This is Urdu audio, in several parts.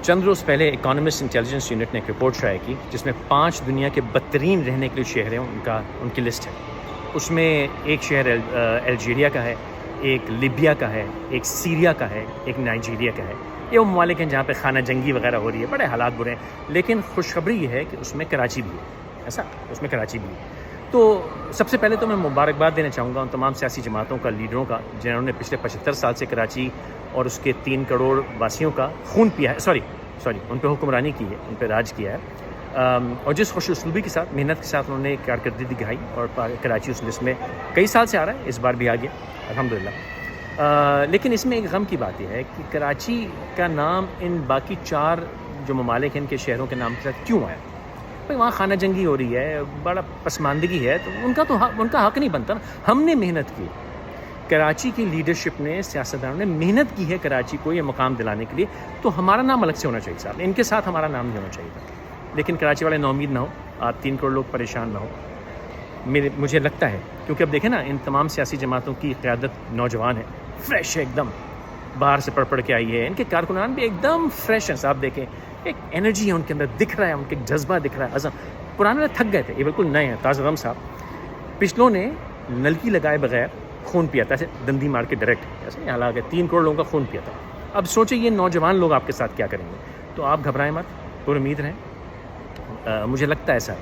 چند روز پہلے اکانومسٹ انٹیلیجنس یونٹ نے ایک رپورٹ شائع کی جس میں 5 دنیا کے بدترین رہنے کے لیے شہر ہیں ان کی لسٹ ہے. اس میں ایک شہر الجیریا کا ہے، ایک لیبیا کا ہے، ایک سیریا کا ہے، ایک نائجیریا کا ہے. یہ وہ ممالک ہیں جہاں پہ خانہ جنگی وغیرہ ہو رہی ہے، بڑے حالات برے ہیں. لیکن خوشخبری یہ ہے کہ اس میں کراچی بھی ہے. ایسا اس میں کراچی بھی ہے. تو سب سے پہلے تو میں مبارکباد دینا چاہوں گا ان تمام سیاسی جماعتوں کا، لیڈروں کا، جنہوں نے پچھلے 75 سال سے کراچی اور اس کے 3 کروڑ واسیوں کا خون پیا ہے. سوری ان پہ حکمرانی کی ہے، ان پہ راج کیا ہے، اور جس خوش اسلوبی کے ساتھ، محنت کے ساتھ انہوں نے کارکردگی دکھائی اور کراچی اس لسٹ میں کئی سال سے آ رہا ہے، اس بار بھی آ گیا الحمدللہ. لیکن اس میں ایک غم کی بات یہ ہے کہ کراچی کا نام ان باقی 4 جو ممالک ہیں ان کے شہروں کے نام کے ساتھ کیوں آیا؟ بھائی وہاں خانہ جنگی ہو رہی ہے، بڑا پسماندگی ہے، تو ان کا حق نہیں بنتا نا. ہم نے محنت کی، کراچی کی لیڈرشپ نے، سیاستدانوں نے محنت کی ہے کراچی کو یہ مقام دلانے کے لیے، تو ہمارا نام الگ سے ہونا چاہیے صاحب. ان کے ساتھ ہمارا نام نہیں ہونا چاہیے تھا. لیکن کراچی والے ناامید نہ ہو، آپ 3 کروڑ لوگ پریشان نہ ہو. مجھے لگتا ہے کیونکہ اب دیکھیں نا، ان تمام سیاسی جماعتوں کی قیادت نوجوان ہے، فریش ہے، ایک دم باہر سے پڑھ کے آئی ہے. ان کے کارکنان بھی ایک دم فریش ہیں صاحب. دیکھیں ایک انرجی ہے ان کے اندر، دکھ رہا ہے، ان کے جذبہ دکھ رہا ہے، عزم. پرانے والے تھک گئے تھے، یہ بالکل نئے ہیں، تازہ دم صاحب. پچھلوں نے نلکی لگائے بغیر خون پیا تھا، ایسے دندی مار کے ڈائریکٹ، ایسے یہاں لگا کے 3 کروڑ لوگوں کا خون پیا تھا. اب سوچیں یہ نوجوان لوگ آپ کے ساتھ کیا کریں گے. تو آپ گھبرائیں مت، پر امید رہیں. مجھے لگتا ہے ایسا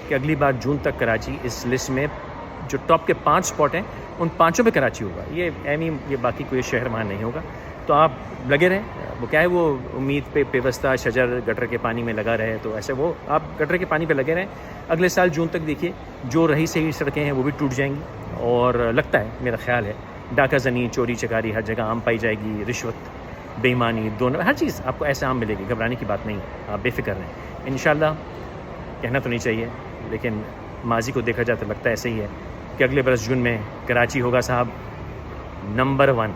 کہ اگلی بار جون تک کراچی اس لسٹ میں جو ٹاپ کے 5 اسپاٹ ہیں ان 5 پہ کراچی ہوگا. یہ باقی کوئی شہر وہاں نہیں ہوگا. تو آپ لگے رہیں. وہ کیا ہے، وہ امید پہ پیوستہ شجر گٹر کے پانی میں لگا رہے، تو ایسے وہ آپ گٹر کے پانی پہ لگے رہیں. اگلے سال جون تک دیکھیے جو رہی سہی سڑکیں ہیں وہ بھی ٹوٹ جائیں گی. اور لگتا ہے، میرا خیال ہے، ڈاکہ زنی، چوری چکاری ہر جگہ عام پائی جائے گی. رشوت، بے ایمانی، دونوں، ہر چیز آپ کو ایسے عام ملے گی. گھبرانے کی بات نہیں ہے، آپ بے فکر رہیں. انشاءاللہ کہنا تو نہیں چاہیے لیکن ماضی کو دیکھا جائے تو لگتا ہے ایسے ہی ہے کہ اگلے برس جون میں کراچی ہوگا صاحب نمبر 1.